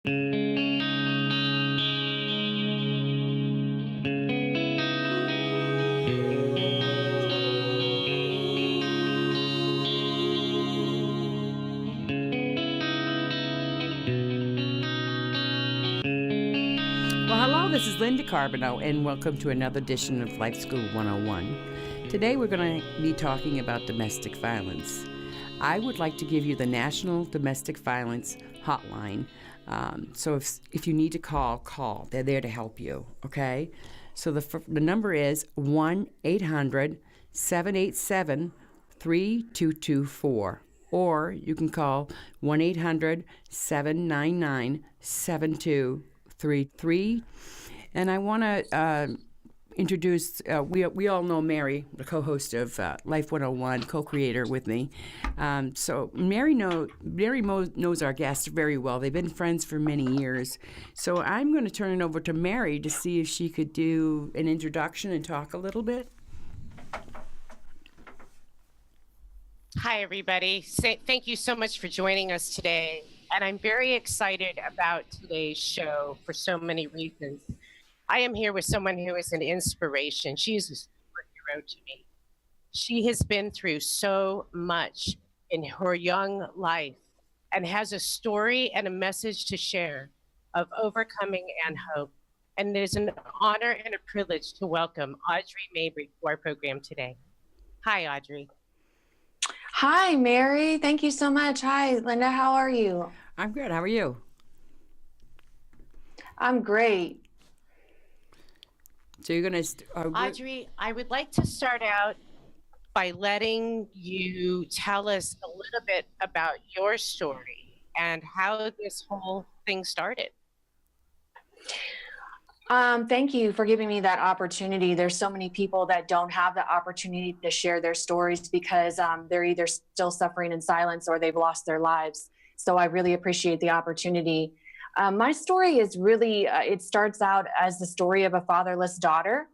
Hello, this is Linda Carbonell, and welcome to another edition of Life School 101. Today we're going to be talking about domestic violence. I would like to give you the National Domestic Violence Hotline. So if you need to call. They're there to help you, okay? So the number is 1-800-787-3224. Or you can call 1-800-799-7233. And I want to introduce, we all know Mary, the co-host of Life 101, co-creator with me. So Mary knows our guests very well. They've been friends for many years. So I'm going to turn it over to Mary to see if she could do an introduction and talk a little bit. Hi, everybody. Thank you so much for joining us today. And I'm very excited about today's show for so many reasons. I am here with someone who is an inspiration. She is a superhero to me. She has been through so much in her young life and has a story and a message to share of overcoming and hope. And it is an honor and a privilege to welcome Audrey Mabrey to our program today. Hi, Audrey. Hi, Mary. Thank you so much. Hi, Linda. How are you? I'm good. How are you? I'm great. So you're going to... Audrey, I would like to start out by letting you tell us a little bit about your story and how this whole thing started. Thank you for giving me that opportunity. There's so many people that don't have the opportunity to share their stories because they're either still suffering in silence or they've lost their lives. So I really appreciate the opportunity. My story is really, it starts out as the story of a fatherless daughter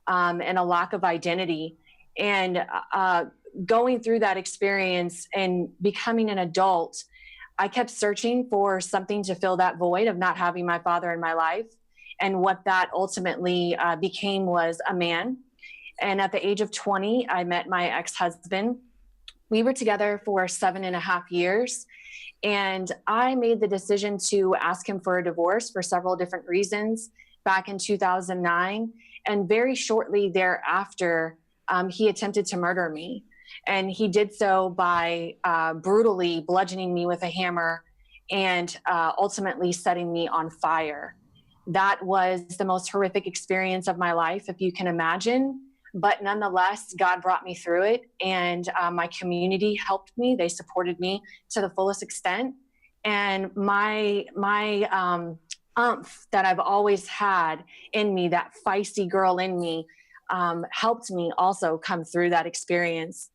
and a lack of identity. And going through that experience and becoming an adult, I kept searching for something to fill that void of not having my father in my life. And what that ultimately became was a man. And at the age of 20, I met my ex-husband. We were together for 7.5 years. And I made the decision to ask him for a divorce for several different reasons back in 2009. And very shortly thereafter, he attempted to murder me. And he did so by brutally bludgeoning me with a hammer and ultimately setting me on fire. That was the most horrific experience of my life, if you can imagine. But nonetheless, God brought me through it, and my community helped me. They supported me to the fullest extent. And my umph that I've always had in me, that feisty girl in me, helped me also come through that experience.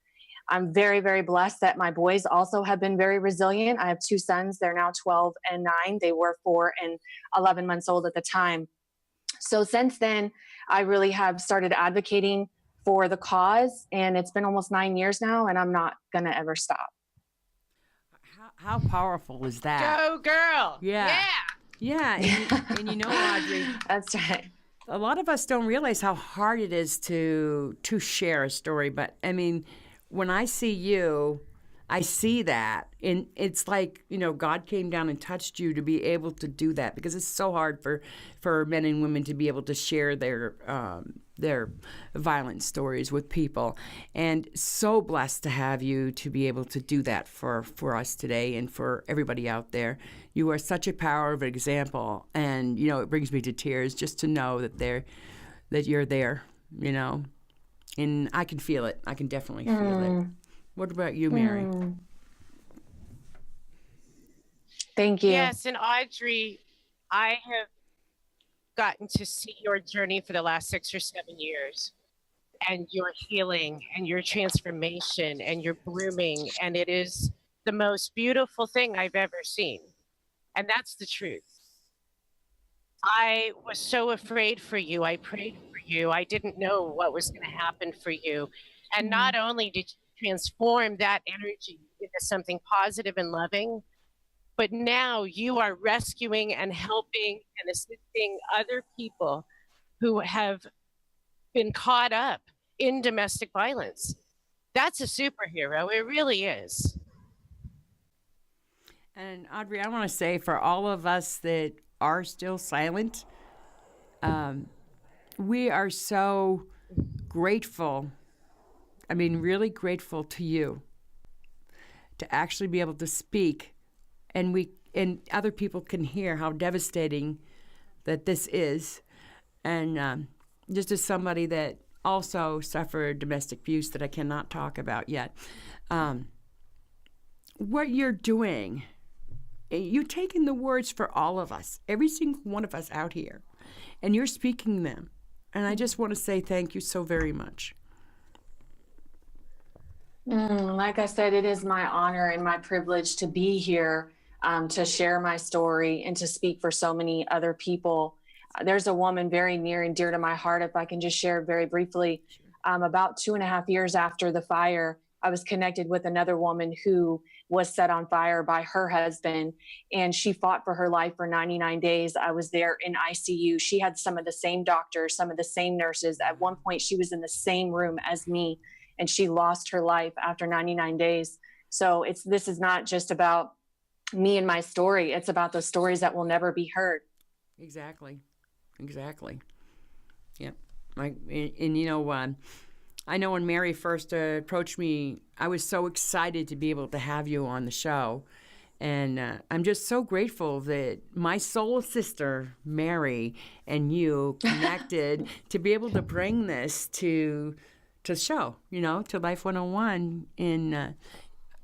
I'm very, very blessed that my boys also have been very resilient. I have 2 sons. They're now 12 and 9. They were 4 and 11 months old at the time. So since then, I really have started advocating for the cause, and it's been almost 9 years now, and I'm not going to ever stop. How powerful is that? Go, girl. Yeah. And you know, Audrey, That's right. a lot of us don't realize how hard it is to share a story. But I mean, when I see you, I see that, and it's like, you know, God came down and touched you to be able to do that, because it's so hard for men and women to be able to share their violent stories with people. And so blessed to have you to be able to do that for us today and for everybody out there. You are such a power of example, and you know, it brings me to tears just to know that you're there, you know. And I can feel it. I can definitely feel it. What about you, Mary? Thank you. Yes, and Audrey, I have gotten to see your journey for the last 6 or 7 years, and your healing and your transformation and your blooming, and it is the most beautiful thing I've ever seen. And that's the truth. I was so afraid for you. I prayed for you. I didn't know what was going to happen for you. And not only did you transform that energy into something positive and loving, but now you are rescuing and helping and assisting other people who have been caught up in domestic violence. That's a superhero. It really is. And Audrey, I want to say for all of us that are still silent, we are so grateful. I mean, really grateful to you to actually be able to speak, and other people can hear how devastating that this is. And just as somebody that also suffered domestic abuse that I cannot talk about yet, what you're doing, you're taking the words for all of us, every single one of us out here, and you're speaking them. And I just want to say thank you so very much. Like I said, it is my honor and my privilege to be here, to share my story and to speak for so many other people. There's a woman very near and dear to my heart, if I can just share very briefly. About 2.5 years after the fire, I was connected with another woman who was set on fire by her husband, and she fought for her life for 99 days. I was there in ICU. She had some of the same doctors, some of the same nurses. At one point, she was in the same room as me, and she lost her life after 99 days. So this is not just about me and my story. It's about those stories that will never be heard. Exactly. Yep. And you know, I know when Mary first approached me, I was so excited to be able to have you on the show. And I'm just so grateful that my soul sister, Mary, and you connected to be able to bring this to the show, you know, to Life 101. And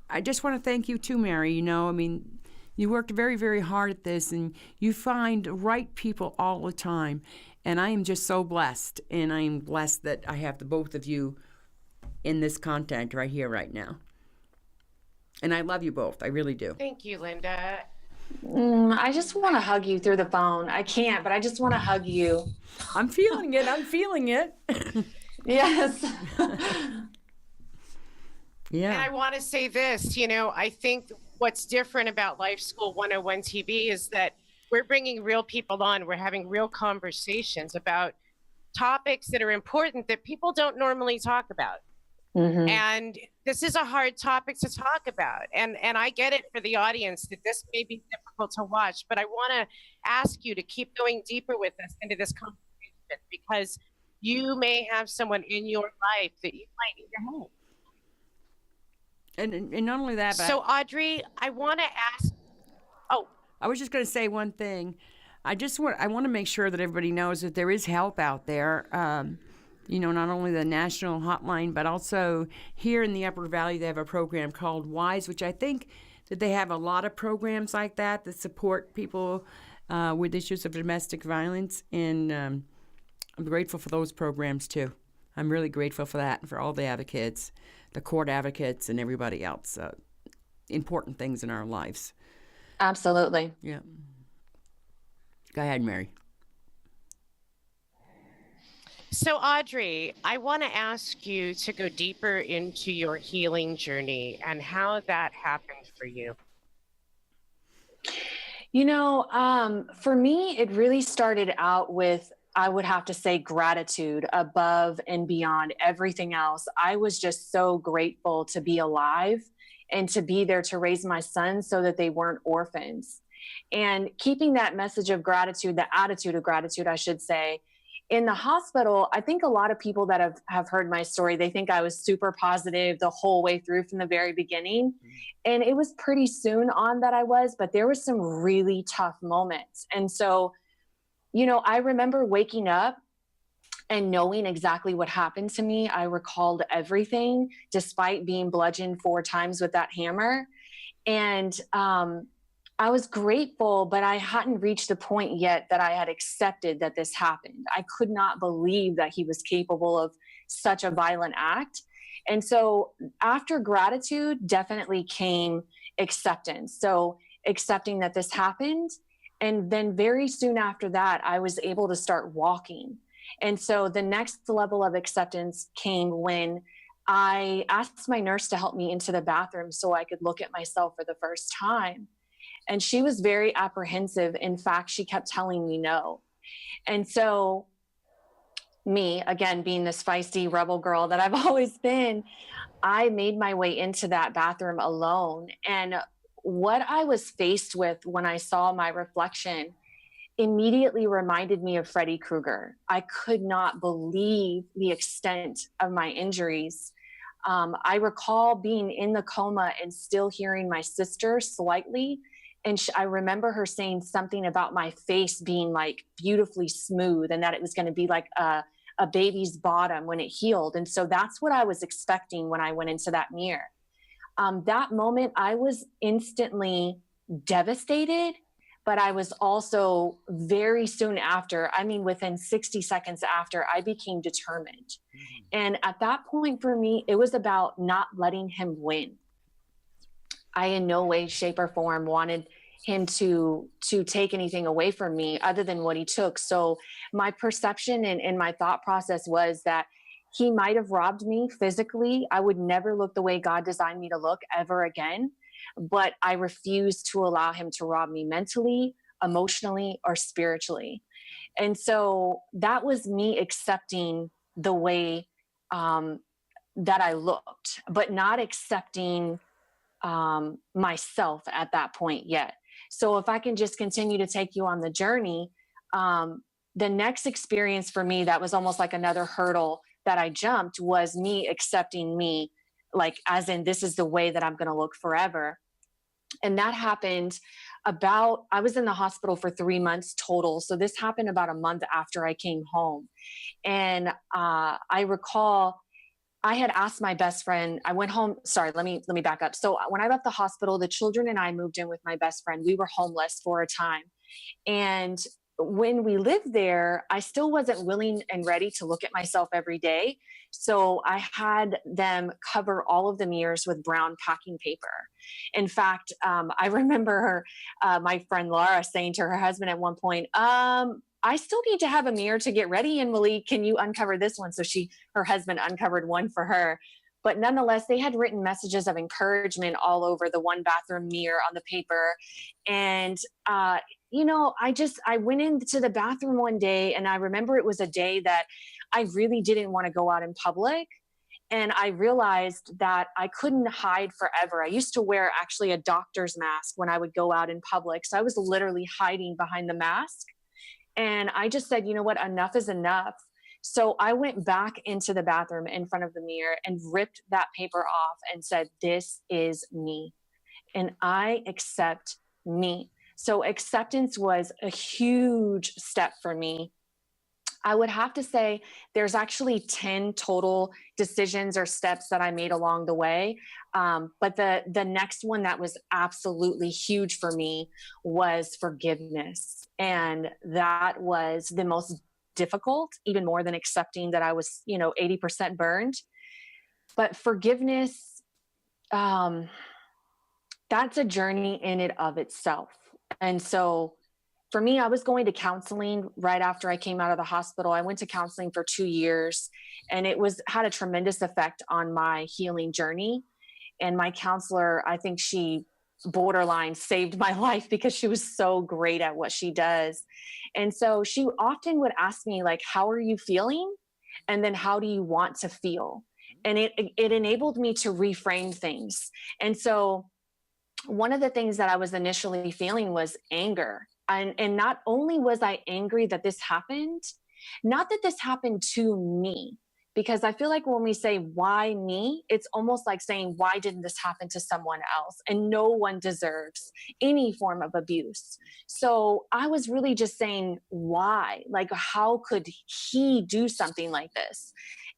I just want to thank you too, Mary. You know, I mean, you worked very, very hard at this, and you find the right people all the time. And I am just so blessed, and I am blessed that I have the both of you in this content right here, right now. And I love you both. I really do. Thank you, Linda. I just want to hug you through the phone. I can't, but I just want to hug you. I'm feeling it. Yes. Yeah. And I want to say this, you know, I think what's different about Life School 101 TV is that we're bringing real people on. We're having real conversations about topics that are important that people don't normally talk about. Mm-hmm. And this is a hard topic to talk about. And I get it for the audience that this may be difficult to watch, but I want to ask you to keep going deeper with us into this conversation, because you may have someone in your life that you might need to help. And not only that, but so Audrey, I want to ask. Oh, I was just going to say one thing. I want to make sure that everybody knows that there is help out there. You know, not only the national hotline, but also here in the Upper Valley, they have a program called WISE, which I think that they have a lot of programs like that support people with issues of domestic violence. And I'm grateful for those programs too. I'm really grateful for that and for all the advocates, the court advocates, and everybody else. Important things in our lives. Absolutely. Yeah. Go ahead, Mary. So Audrey, I want to ask you to go deeper into your healing journey and how that happened for you. You know, for me, it really started out with, I would have to say, gratitude above and beyond everything else. I was just so grateful to be alive and to be there to raise my sons so that they weren't orphans. And keeping that message of gratitude, the attitude of gratitude, I should say. In the hospital, I think a lot of people that have heard my story, they think I was super positive the whole way through from the very beginning. And it was pretty soon on that I was, but there was some really tough moments. And so, you know, I remember waking up and knowing exactly what happened to me. I recalled everything despite being bludgeoned 4 times with that hammer. And I was grateful, but I hadn't reached the point yet that I had accepted that this happened. I could not believe that he was capable of such a violent act. And so after gratitude definitely came acceptance. So accepting that this happened. And then very soon after that, I was able to start walking. And so the next level of acceptance came when I asked my nurse to help me into the bathroom so I could look at myself for the first time. And she was very apprehensive. In fact, she kept telling me no. And so me, again, being this feisty rebel girl that I've always been, I made my way into that bathroom alone. And what I was faced with when I saw my reflection immediately reminded me of Freddy Krueger. I could not believe the extent of my injuries. I recall being in the coma and still hearing my sister slightly. And I remember her saying something about my face being like beautifully smooth and that it was going to be like a baby's bottom when it healed. And so that's what I was expecting when I went into that mirror. That moment, I was instantly devastated, but I was also very soon after, I mean, within 60 seconds after, I became determined. Mm-hmm. And at that point for me, it was about not letting him win. I in no way, shape, or form wanted him to take anything away from me other than what he took. So my perception and my thought process was that he might have robbed me physically. I would never look the way God designed me to look ever again. But I refused to allow him to rob me mentally, emotionally, or spiritually. And so that was me accepting the way that I looked, but not accepting myself at that point yet. So if I can just continue to take you on the journey, the next experience for me that was almost like another hurdle that I jumped was me accepting me, like as in this is the way that I'm going to look forever. And that happened I was in the hospital for 3 months total. So this happened about a month after I came home. And I recall I had asked my best friend, I went home. Sorry, let me back up. So when I left the hospital, the children and I moved in with my best friend. We were homeless for a time. And when we lived there, I still wasn't willing and ready to look at myself every day. So I had them cover all of the mirrors with brown packing paper. In fact, I remember my friend Laura saying to her husband at one point, I still need to have a mirror to get ready. And Malik, can you uncover this one? So her husband uncovered one for her. But nonetheless, they had written messages of encouragement all over the one bathroom mirror on the paper. And, I went into the bathroom one day and I remember it was a day that I really didn't want to go out in public. And I realized that I couldn't hide forever. I used to wear actually a doctor's mask when I would go out in public. So I was literally hiding behind the mask. And I just said, you know what, enough is enough. So I went back into the bathroom in front of the mirror and ripped that paper off and said, this is me. And I accept me. So acceptance was a huge step for me. I would have to say there's actually 10 total decisions or steps that I made along the way. But the next one that was absolutely huge for me was forgiveness. And that was the most difficult, even more than accepting that I was, 80% burned. But forgiveness, that's a journey in and of itself. And so for me, I was going to counseling right after I came out of the hospital. I went to counseling for 2 years, and it had a tremendous effect on my healing journey. And my counselor, I think she borderline saved my life because she was so great at what she does. And so she often would ask me, like, how are you feeling? And then how do you want to feel? And it enabled me to reframe things. And so one of the things that I was initially feeling was anger. And not only was I angry that this happened, not that this happened to me, because I feel like when we say, why me, it's almost like saying, why didn't this happen to someone else? And no one deserves any form of abuse. So I was really just saying, why? Like, how could he do something like this?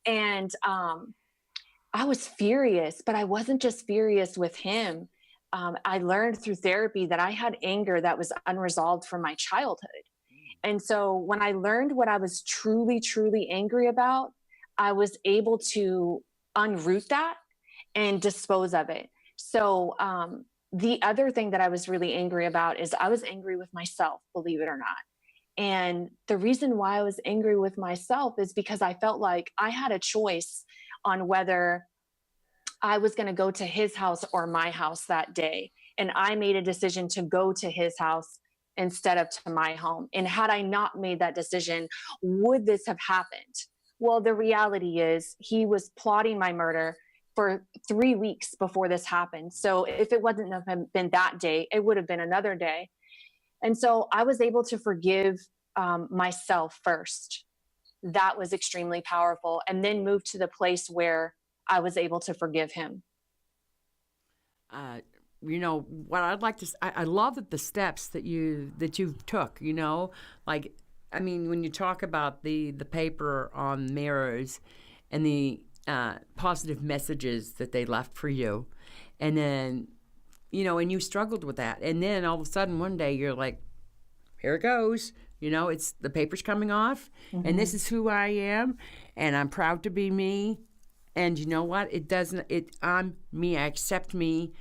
And I was furious, but I wasn't just furious with him. I learned through therapy that I had anger that was unresolved from my childhood. And so when I learned what I was truly, truly angry about, I was able to unroot that and dispose of it. So the other thing that I was really angry about is I was angry with myself, believe it or not. And the reason why I was angry with myself is because I felt like I had a choice on whether I was going to go to his house or my house that day. And I made a decision to go to his house instead of to my home. And had I not made that decision, would this have happened? Well, the reality is he was plotting my murder for 3 weeks before this happened. So if it wasn't have been that day, it would have been another day. And so I was able to forgive myself first. That was extremely powerful. And then move to the place where I was able to forgive him. You know what I'd like to. I love that the steps that you took. You know, like I mean, when you talk about the paper on mirrors and the positive messages that they left for you, and then you know, and you struggled with that, and then all of a sudden one day you're like, here it goes. You know, it's the paper's coming off, and this is who I am, and I'm proud to be me. And you know what? I'm me. I accept me.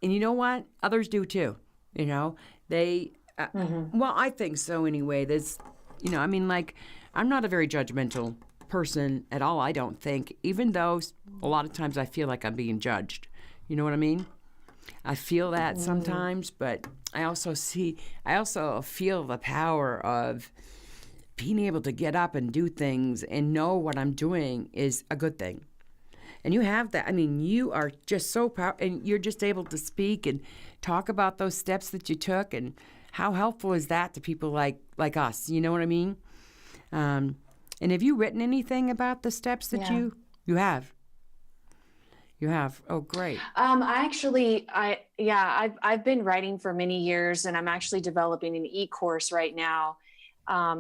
And you know what? Others do too. You know, they, well, I think so anyway. There's, you know, I mean, like, I'm not a very judgmental person at all, I don't think, even though a lot of times I feel like I'm being judged. You know what I mean? I feel that sometimes, but I also feel the power of being able to get up and do things and know what I'm doing is a good thing. And you have that. I mean, you are just so powerful, and you're just able to speak and talk about those steps that you took, and how helpful is that to people like us? You know what I mean? And have you written anything about the steps that you have? You have. Oh, great. I've been writing for many years, and I'm actually developing an e-course right now.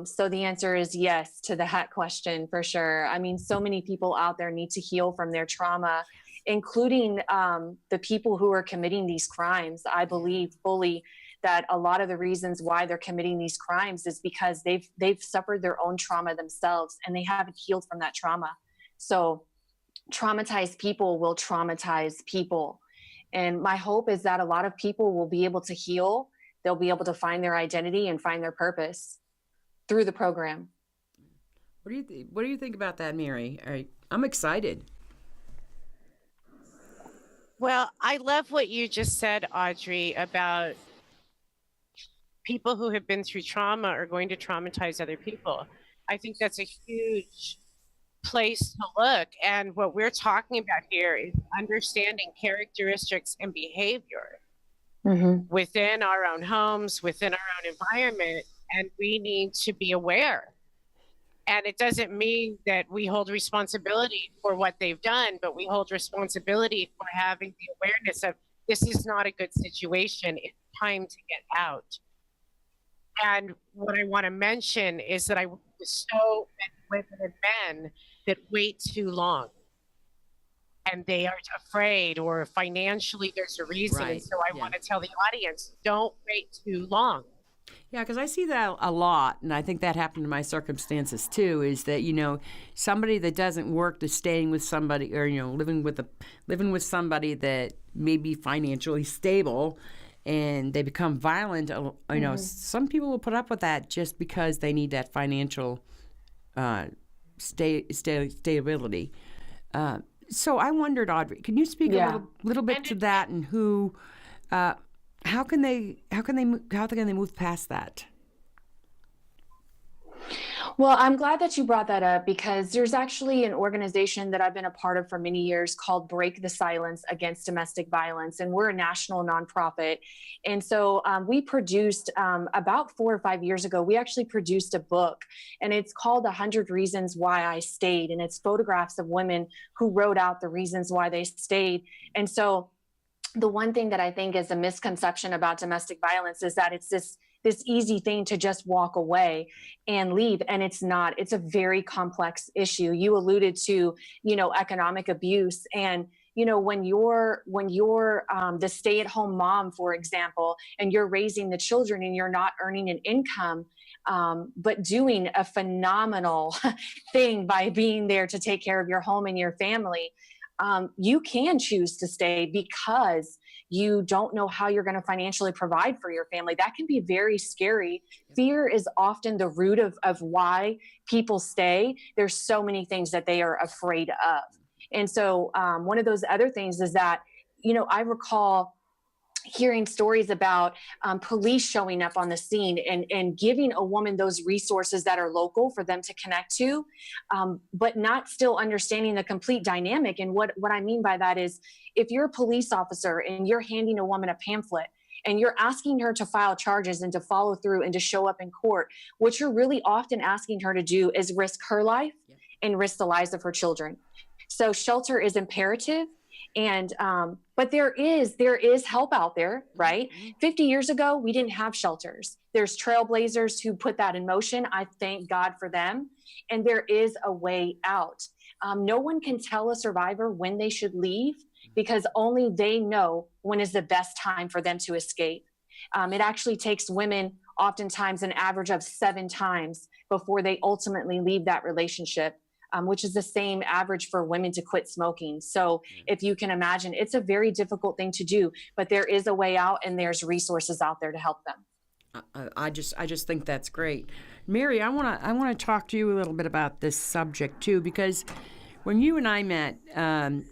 So the answer is yes to that question for sure. I mean, so many people out there need to heal from their trauma, including the people who are committing these crimes. I believe fully that a lot of the reasons why they're committing these crimes is because they've suffered their own trauma themselves, and they haven't healed from that trauma. So traumatized people will traumatize people. And my hope is that a lot of people will be able to heal. They'll be able to find their identity and find their purpose through the program. What do you think about that, Mary? I'm excited. Well, I love what you just said, Audrey, about people who have been through trauma are going to traumatize other people. I think that's a huge place to look. And what we're talking about here is understanding characteristics and behavior within our own homes, within our own environment. And we need to be aware. And it doesn't mean that we hold responsibility for what they've done, but we hold responsibility for having the awareness of this is not a good situation. It's time to get out. And what I want to mention is that I work with so many women and men that wait too long. And they are afraid, or financially there's a reason. Right. And so I want to tell the audience, don't wait too long. Yeah, because I see that a lot, and I think that happened in my circumstances too. Is that somebody that doesn't work to staying with somebody, or living with somebody that may be financially stable, and they become violent. Some people will put up with that just because they need that financial stability. So I wondered, Audrey, can you speak a little bit to that, and who? How can they move past that? Well, I'm glad that you brought that up, because there's actually an organization that I've been a part of for many years called Break the Silence Against Domestic Violence. And we're a national nonprofit. And so we produced about 4 or 5 years ago, we actually produced a book, and it's called 100 Reasons Why I Stayed. And it's photographs of women who wrote out the reasons why they stayed. And so the one thing that I think is a misconception about domestic violence is that it's this easy thing to just walk away and leave. And it's not. It's a very complex issue. You alluded to, economic abuse. And, when you're the stay-at-home mom, for example, and you're raising the children and you're not earning an income, but doing a phenomenal thing by being there to take care of your home and your family, you can choose to stay because you don't know how you're going to financially provide for your family. That can be very scary. Fear is often the root of why people stay. There's so many things that they are afraid of. And so one of those other things is that, I recall, hearing stories about police showing up on the scene and giving a woman those resources that are local for them to connect to, but not still understanding the complete dynamic. And what I mean by that is, if you're a police officer and you're handing a woman a pamphlet and you're asking her to file charges and to follow through and to show up in court, what you're really often asking her to do is risk her life and risk the lives of her children. So shelter is imperative. And, but there is help out there, right? 50 years ago, we didn't have shelters. There's trailblazers who put that in motion. I thank God for them. And there is a way out. No one can tell a survivor when they should leave, because only they know when is the best time for them to escape. It actually takes women oftentimes an average of 7 times before they ultimately leave that relationship. Which is the same average for women to quit smoking. So if you can imagine, it's a very difficult thing to do, but there is a way out and there's resources out there to help them. I just think that's great. Mary, I want to talk to you a little bit about this subject too, because when you and I met,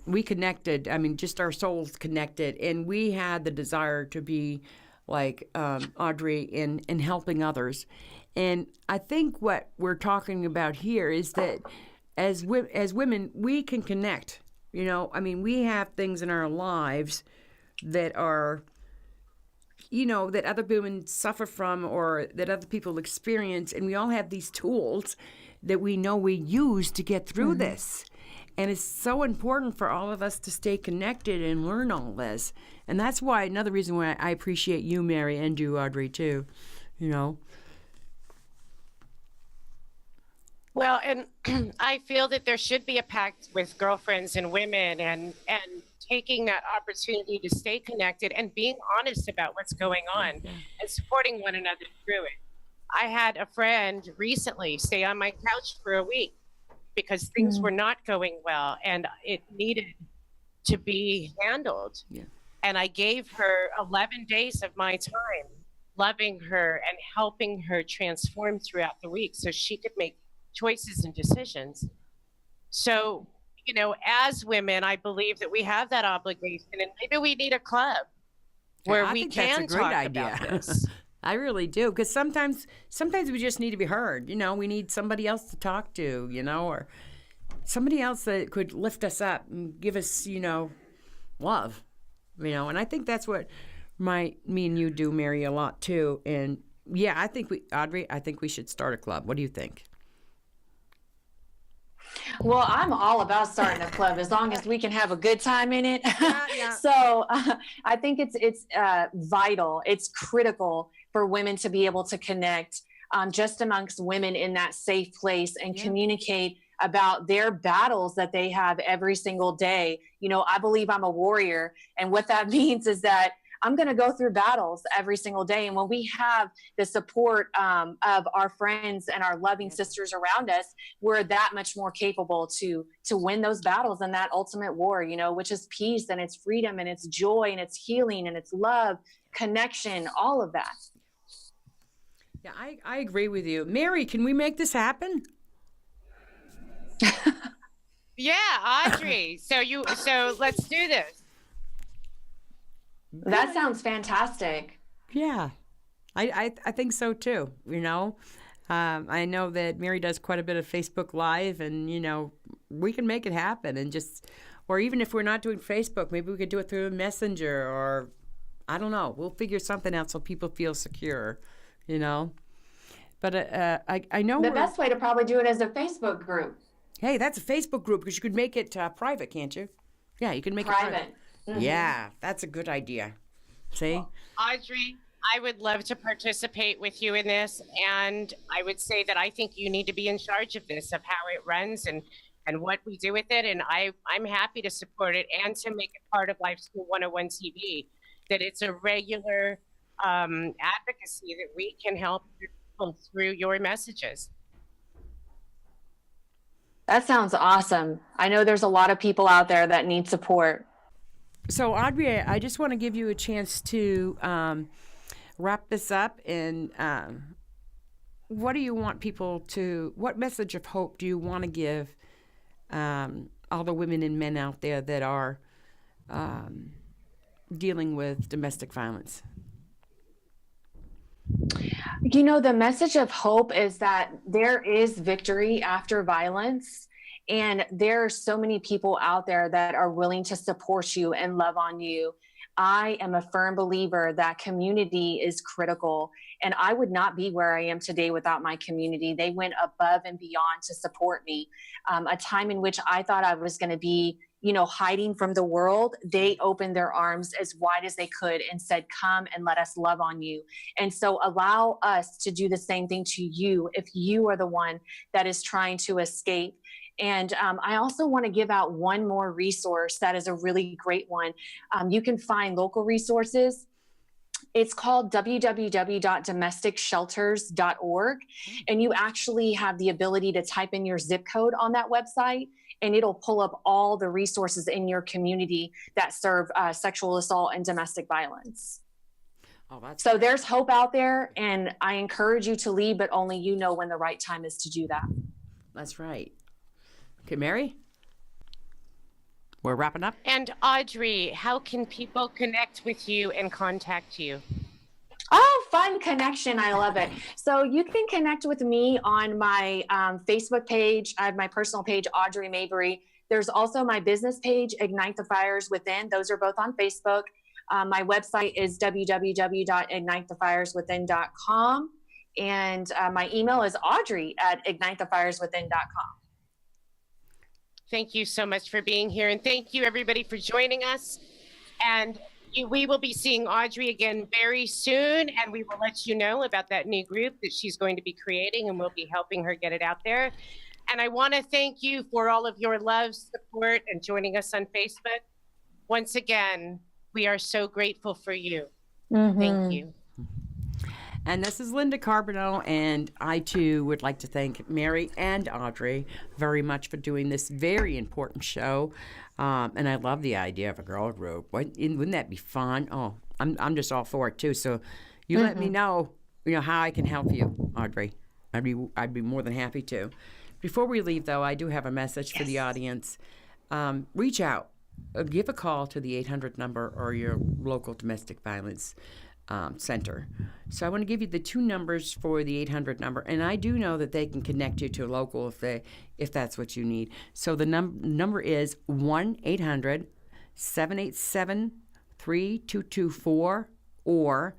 we connected. I mean, just our souls connected, and we had the desire to be like Audrey in helping others. And I think what we're talking about here is that as women, we can connect. You know, I mean, we have things in our lives that are, you know, that other women suffer from or that other people experience. And we all have these tools that we know we use to get through this. And it's so important for all of us to stay connected and learn all this. And that's why, another reason why I appreciate you, Mary, and you, Audrey, too, you know. Well, and I feel that there should be a pact with girlfriends and women and taking that opportunity to stay connected and being honest about what's going on and supporting one another through it. I had a friend recently stay on my couch for a week because things were not going well and it needed to be handled. Yeah. And I gave her 11 days of my time, loving her and helping her transform throughout the week so she could make choices and decisions. So, you know, as women, I believe that we have that obligation, and maybe we need a club where we can talk about this. I really do, because sometimes we just need to be heard. You know, we need somebody else to talk to, you know, or somebody else that could lift us up and give us, you know, love, you know. And I think that's what me and you do, Mary, a lot too. And yeah, Audrey, I think we should start a club. What do you think? Well, I'm all about starting a club as long as we can have a good time in it. So I think it's vital. It's critical for women to be able to connect just amongst women in that safe place and communicate about their battles that they have every single day. You know, I believe I'm a warrior. And what that means is that I'm going to go through battles every single day. And when we have the support of our friends and our loving sisters around us, we're that much more capable to win those battles and that ultimate war, you know, which is peace and it's freedom and it's joy and it's healing and it's love, connection, all of that. Yeah, I agree with you. Mary, can we make this happen? Yeah, Audrey. So let's do this. That sounds fantastic. Yeah, I think so too. You know, I know that Mary does quite a bit of Facebook Live, and you know, we can make it happen. And just, or even if we're not doing Facebook, maybe we could do it through a messenger, or I don't know. We'll figure something out so people feel secure. You know, but I know the best way to probably do it is a Facebook group. Hey, that's a Facebook group because you could make it private, can't you? Yeah, you can make it private. Mm-hmm. Yeah, that's a good idea. See? Well, Audrey, I would love to participate with you in this. And I would say that I think you need to be in charge of this, of how it runs and what we do with it. And I'm happy to support it and to make it part of Life School 101 TV, that it's a regular advocacy that we can help people through your messages. That sounds awesome. I know there's a lot of people out there that need support. So, Audrey, I just want to give you a chance to wrap this up. And what do you want people to, what message of hope do you want to give all the women and men out there that are dealing with domestic violence? You know, the message of hope is that there is victory after violence. And there are so many people out there that are willing to support you and love on you. I am a firm believer that community is critical. And I would not be where I am today without my community. They went above and beyond to support me. A time in which I thought I was going to be, you know, hiding from the world, they opened their arms as wide as they could and said, come and let us love on you. And so allow us to do the same thing to you if you are the one that is trying to escape. And I also want to give out one more resource that is a really great one. You can find local resources. It's called www.domesticshelters.org. And you actually have the ability to type in your zip code on that website, and it'll pull up all the resources in your community that serve sexual assault and domestic violence. Oh, that's so there's hope out there, and I encourage you to lead, but only you know when the right time is to do that. That's right. Okay, Mary? We're wrapping up. And Audrey, how can people connect with you and contact you? Oh, fun connection. I love it. So you can connect with me on my Facebook page. I have my personal page, Audrey Mabrey. There's also my business page, Ignite the Fires Within. Those are both on Facebook. My website is www.ignitethefireswithin.com. And my email is audrey@ignitethefireswithin.com. Thank you so much for being here. And thank you, everybody, for joining us. And we will be seeing Audrey again very soon. And we will let you know about that new group that she's going to be creating. And we'll be helping her get it out there. And I want to thank you for all of your love, support, and joining us on Facebook. Once again, we are so grateful for you. Mm-hmm. Thank you. And this is Linda Carbonell, and I too would like to thank Mary and Audrey very much for doing this very important show. And I love the idea of a girl group. Wouldn't that be fun? Oh, I'm just all for it too. So you let me know, how I can help you, Audrey. I'd be more than happy to. Before we leave, though, I do have a message for the audience. Reach out, give a call to the 800 number or your local domestic violence center. So I want to give you the two numbers for the 800 number, and I do know that they can connect you to a local if that's what you need. So the number is 1-800-787-3224 or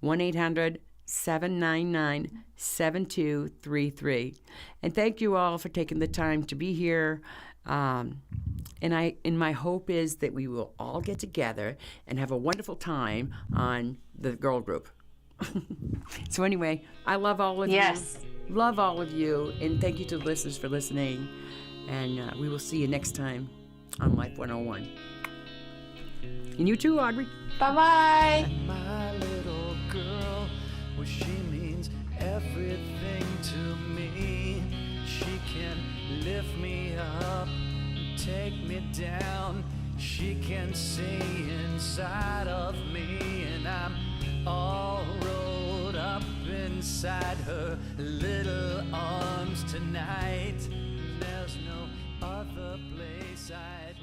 1-800-799-7233. And thank you all for taking the time to be here. And my hope is that we will all get together and have a wonderful time on the girl group. So anyway, I love all of you. Love all of you. And thank you to the listeners for listening. And we will see you next time on Life 101. And you too, Audrey. Bye-bye. My little girl, well, she means everything to me. She can lift me up, take me down. She can see inside of me, and I'm all rolled up inside her little arms tonight. There's no other place I'd